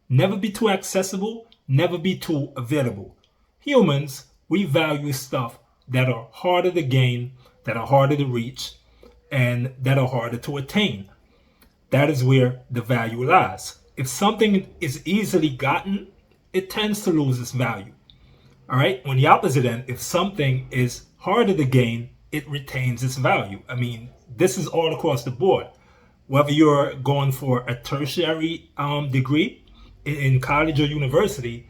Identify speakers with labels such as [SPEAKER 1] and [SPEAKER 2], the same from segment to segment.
[SPEAKER 1] Never be too accessible, never be too available. Humans, we value stuff that are harder to gain, that are harder to reach, and that are harder to attain. That is where the value lies. If something is easily gotten, it tends to lose its value. All right. On the opposite end, if something is harder to gain, it retains its value. I mean, this is all across the board. Whether you're going for a tertiary degree in college or university,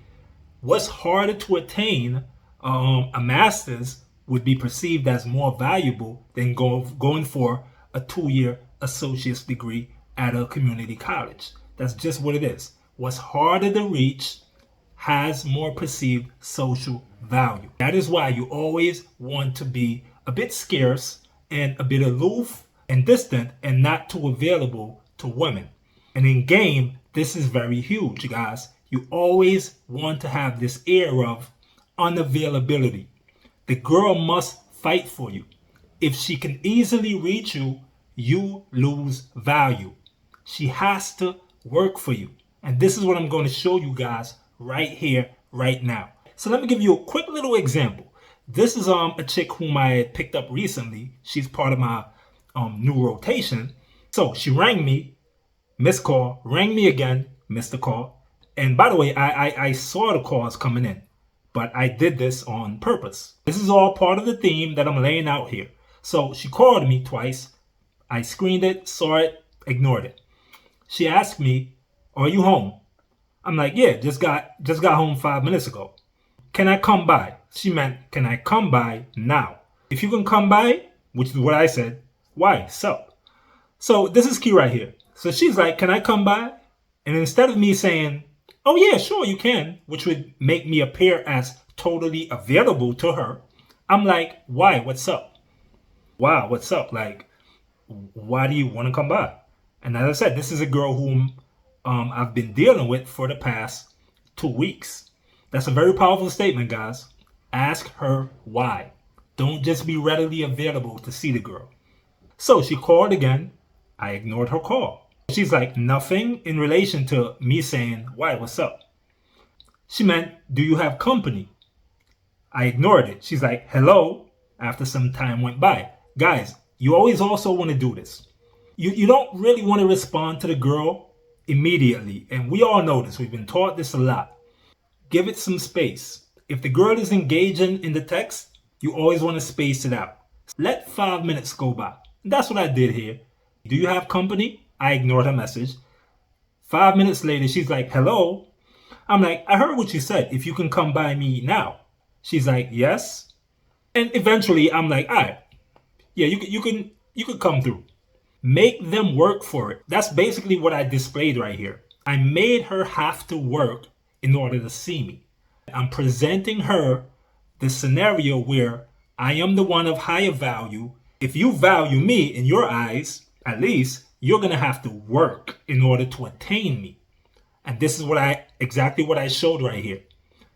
[SPEAKER 1] what's harder to attain, a master's, would be perceived as more valuable than going for a 2-year associate's degree at a community college. That's just what it is. What's harder to reach has more perceived social value. That is why you always want to be a bit scarce and a bit aloof and distant and not too available to women. And in game, this is very huge, guys. You always want to have this air of unavailability. The girl must fight for you. If she can easily reach you, you lose value. She has to work for you. And this is what I'm going to show you guys right here, right now. So let me give you a quick little example. This is a chick whom I picked up recently. She's part of my new rotation. So she rang me, missed call, rang me again, missed the call. And by the way, I saw the calls coming in, but I did this on purpose. This is all part of the theme that I'm laying out here. So she called me twice. I screened it, saw it, ignored it. She asked me, "Are you home?" I'm like, "Yeah, just got home 5 minutes ago." "Can I come by?" She meant, "Can I come by now?" If you can come by, which is what I said, why? So this is key right here. So she's like, "Can I come by?" And instead of me saying, "Oh yeah, sure you can," which would make me appear as totally available to her, I'm like, "Why? What's up? Wow, what's up? Like, why do you want to come by?" And as I said, this is a girl whom I've been dealing with for the past 2 weeks. That's a very powerful statement, guys. Ask her why. Don't just be readily available to see the girl. So she called again. I ignored her call. She's like, "Nothing in relation to me saying, why, what's up?" She meant, "Do you have company?" I ignored it. She's like, "Hello," after some time went by. Guys, you always also want to do this. You don't really want to respond to the girl immediately. And we all know this. We've been taught this a lot. Give it some space. If the girl is engaging in the text, you always want to space it out. Let 5 minutes go by. That's what I did here. "Do you have company?" I ignored her message. 5 minutes later, she's like, "Hello." I'm like, "I heard what you said. If you can come by me now." She's like, "Yes." And eventually I'm like, "All right, yeah, you could come through." Make them work for it. That's basically what I displayed right here. I made her have to work in order to see me. I'm presenting her the scenario where I am the one of higher value. If you value me in your eyes, at least, you're going to have to work in order to attain me. And this is exactly what I showed right here.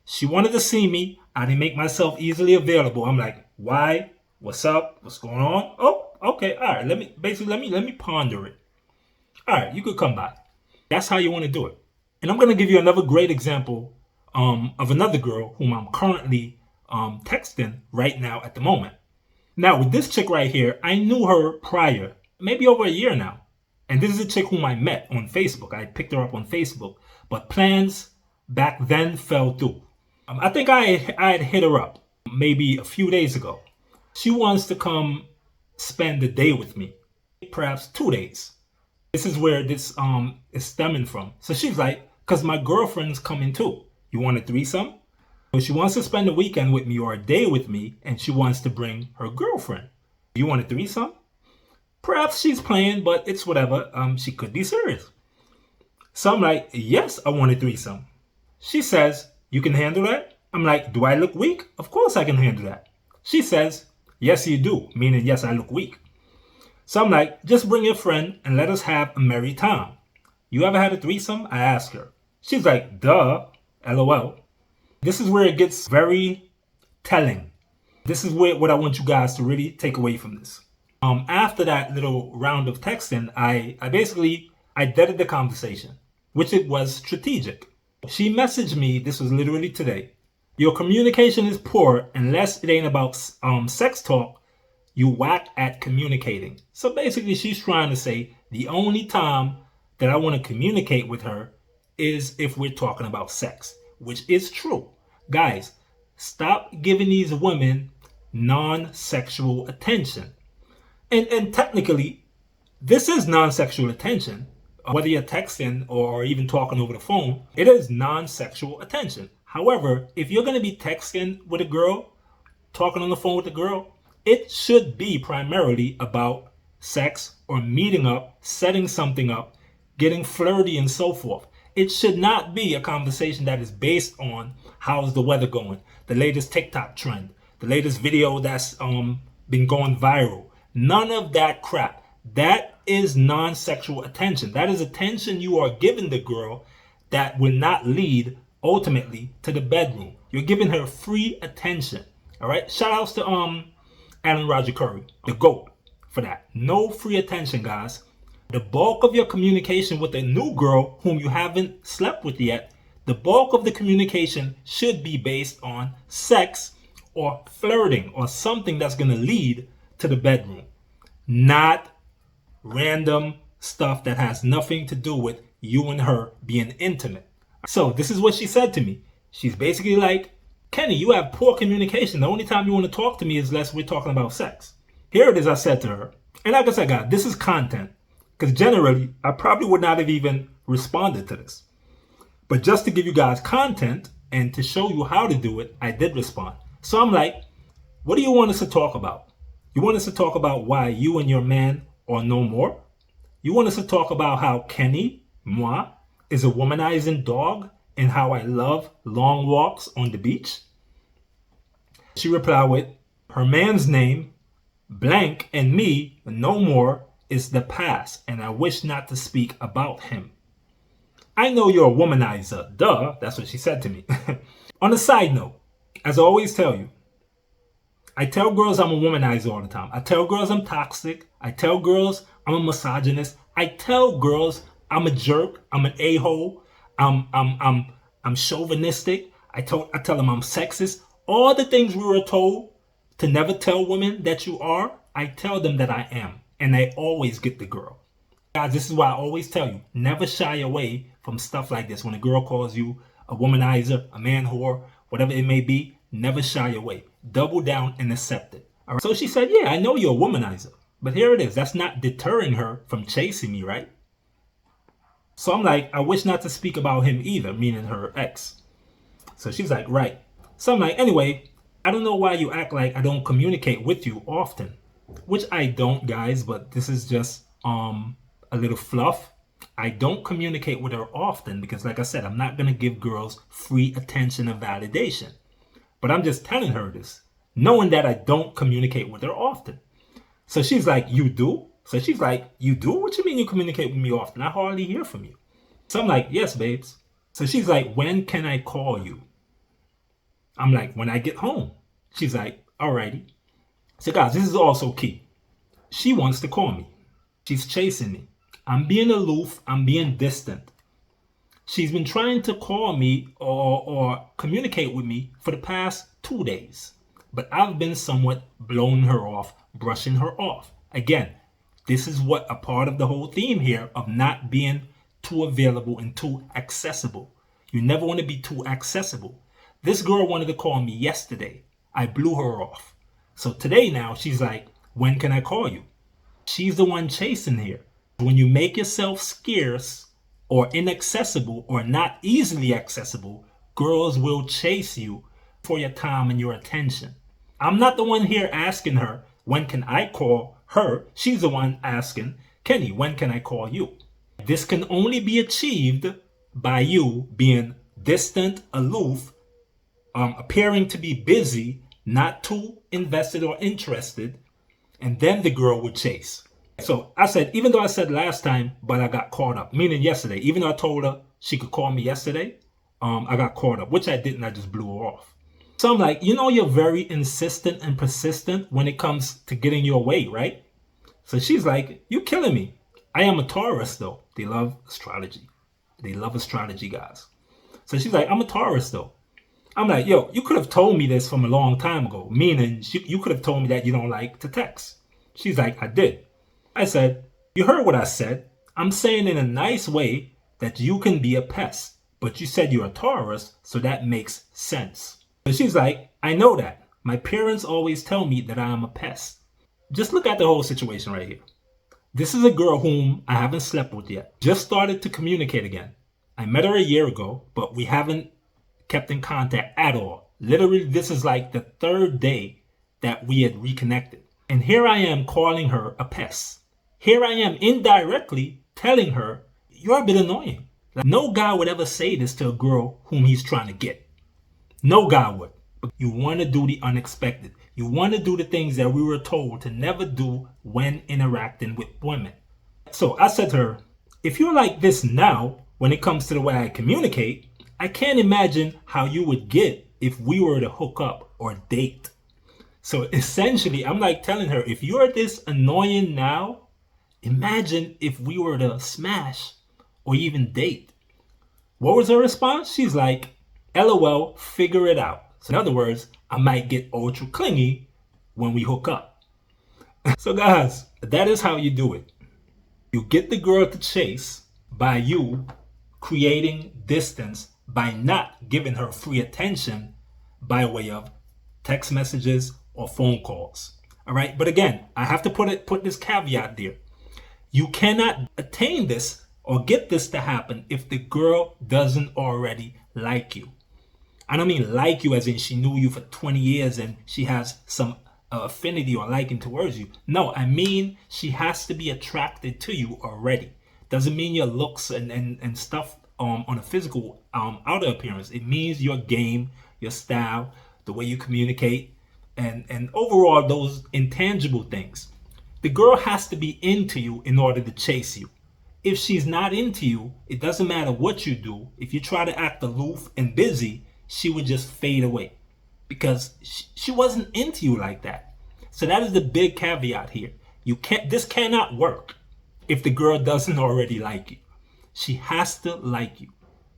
[SPEAKER 1] She wanted to see me. I didn't make myself easily available. I'm like, "Why? What's up? What's going on?" "Oh, okay. All right. Let me ponder it." "All right. You could come by." That's how you want to do it. And I'm going to give you another great example of another girl whom I'm currently texting right now at the moment. Now, with this chick right here, I knew her prior, maybe over a year now. And this is a chick whom I met on Facebook. I picked her up on Facebook. But plans back then fell through. I think I had hit her up maybe a few days ago. She wants to come spend the day with me, perhaps 2 days. This is where this is stemming from. So she's like, "Because my girlfriend's coming too. You want a threesome?" So she wants to spend the weekend with me or a day with me, and she wants to bring her girlfriend. "You want a threesome?" Perhaps she's playing, but it's whatever. She could be serious. So I'm like, "Yes, I want a threesome." She says, "You can handle that?" I'm like, "Do I look weak?" "Of course I can handle that." She says, "Yes, you do," meaning yes, I look weak. So I'm like, "Just bring your friend and let us have a merry time." "You ever had a threesome?" I asked her. She's like, "Duh, LOL." This is where it gets very telling. This is what I want you guys to really take away from this. After that little round of texting, I deaded the conversation, which it was strategic. She messaged me, this was literally today. Your communication is poor unless it ain't about sex talk. You whack at communicating. So basically, she's trying to say the only time that I want to communicate with her is if we're talking about sex, which is true. Guys, stop giving these women non-sexual attention. And technically, this is non-sexual attention. Whether you're texting or even talking over the phone, it is non-sexual attention. However, if you're going to be texting with a girl, talking on the phone with a girl, it should be primarily about sex or meeting up, setting something up, getting flirty and so forth. It should not be a conversation that is based on how's the weather going, the latest TikTok trend, the latest video that's been going viral. None of that crap. That is non-sexual attention. That is attention you are giving the girl that will not lead ultimately to the bedroom. You're giving her free attention. All right. Shout outs to Alan Roger Curry, the GOAT, for that. No free attention, guys. The bulk of your communication with a new girl whom you haven't slept with yet, the bulk of the communication should be based on sex or flirting or something that's going to lead to the bedroom, not random stuff that has nothing to do with you and her being intimate. So this is what she said to me. She's basically like, Kenny, you have poor communication. The only time you want to talk to me is unless we're talking about sex. Here it is, I said to her. And like I said, guys, this is content. Because generally, I probably would not have even responded to this. But just to give you guys content and to show you how to do it, I did respond. So I'm like, what do you want us to talk about? You want us to talk about why you and your man are no more? You want us to talk about how Kenny, moi, is a womanizing dog and how I love long walks on the beach? She replied with, her man's name, blank, and me, no more, is the past, and I wish not to speak about him. I know you're a womanizer, duh, that's what she said to me. On a side note, as I always tell you, I tell girls I'm a womanizer all the time. I tell girls I'm toxic. I tell girls I'm a misogynist. I tell girls I'm a jerk. I'm an a-hole. I'm chauvinistic. I tell them I'm sexist. All the things we were told to never tell women that you are, I tell them that I am. And I always get the girl. Guys, this is why I always tell you, never shy away from stuff like this. When a girl calls you a womanizer, a man whore, whatever it may be, never shy away. Double down and accept it. All right? So she said, yeah, I know you're a womanizer. But here it is. That's not deterring her from chasing me, right? So I'm like, I wish not to speak about him either, meaning her ex. So she's like, right. So I'm like, anyway, I don't know why you act like I don't communicate with you often. Which I don't, guys, but this is just a little fluff. I don't communicate with her often because, like I said, I'm not going to give girls free attention and validation. But I'm just telling her this, knowing that I don't communicate with her often. So she's like, you do? So she's like, you do? What you mean you communicate with me often? I hardly hear from you. So I'm like, yes, babes. So she's like, when can I call you? I'm like, when I get home. She's like, alrighty. So guys, this is also key. She wants to call me. She's chasing me. I'm being aloof. I'm being distant. She's been trying to call me or communicate with me for the past 2 days. But I've been somewhat blowing her off, brushing her off. Again, this is what a part of the whole theme here of not being too available and too accessible. You never want to be too accessible. This girl wanted to call me yesterday. I blew her off. So today now she's like, when can I call you? She's the one chasing here. When you make yourself scarce or inaccessible or not easily accessible, girls will chase you for your time and your attention. I'm not the one here asking her, when can I call her? She's the one asking, Kenny, when can I call you? This can only be achieved by you being distant, aloof, appearing to be busy, not too invested or interested, and then the girl would chase. So I said, even though I said last time, but I got caught up, meaning yesterday, even though I told her she could call me yesterday, I got caught up, which I didn't, I just blew her off. So I'm like, you know, you're very insistent and persistent when it comes to getting your way, right? So she's like, you killing me. I am a Taurus though. They love astrology. They love astrology, guys. So she's like, I'm a Taurus though. I'm like, yo, you could have told me this from a long time ago, meaning you could have told me that you don't like to text. She's like, I did. I said, you heard what I said. I'm saying in a nice way that you can be a pest, but you said you're a Taurus, so that makes sense. So she's like, I know that. My parents always tell me that I am a pest. Just look at the whole situation right here. This is a girl whom I haven't slept with yet. Just started to communicate again. I met her a year ago, but we haven't kept in contact at all. Literally, this is like the third day that we had reconnected. And here I am calling her a pest. Here I am indirectly telling her, you're a bit annoying. Like, no guy would ever say this to a girl whom he's trying to get. No guy would. But you want to do the unexpected. You want to do the things that we were told to never do when interacting with women. So I said to her, if you're like this now, when it comes to the way I communicate, I can't imagine how you would get if we were to hook up or date. So essentially, I'm like telling her, if you're this annoying now, imagine if we were to smash or even date. What was her response? She's like, LOL, figure it out. So in other words, I might get ultra clingy when we hook up. So guys, that is how you do it. You get the girl to chase by you creating distance by not giving her free attention by way of text messages or phone calls. All right. But again, I have to put this caveat there. You cannot attain this or get this to happen if the girl doesn't already like you. I don't mean like you as in she knew you for 20 years and she has some affinity or liking towards you. No, I mean she has to be attracted to you already. Doesn't mean your looks and stuff on a physical outer appearance. It means your game, your style, the way you communicate, and overall those intangible things. The girl has to be into you in order to chase you. If she's not into you, it doesn't matter what you do. If you try to act aloof and busy, she would just fade away because she wasn't into you like that. So that is the big caveat here. This cannot work if the girl doesn't already like you. She has to like you.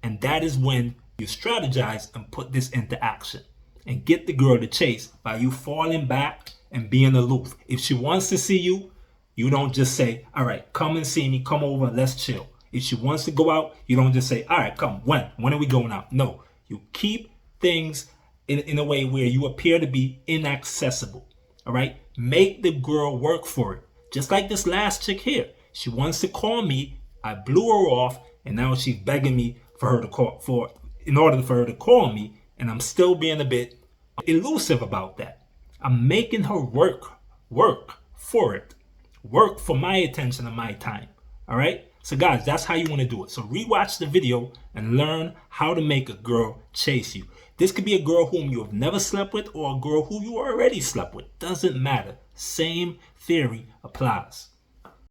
[SPEAKER 1] And that is when you strategize and put this into action and get the girl to chase by you falling back and being aloof. If she wants to see you, you don't just say, all right, come and see me, come over, let's chill. If she wants to go out, you don't just say, all right, come, when are we going out? No, you keep things in a way where you appear to be inaccessible. All right, make the girl work for it. Just like this last chick here. She wants to call me. I blew her off, and now she's begging me in order for her to call me, and I'm still being a bit elusive about that. I'm making her work for it, work for my attention and my time. All right. So guys, that's how you want to do it. So rewatch the video and learn how to make a girl chase you. This could be a girl whom you have never slept with or a girl who you already slept with. Doesn't matter. Same theory applies.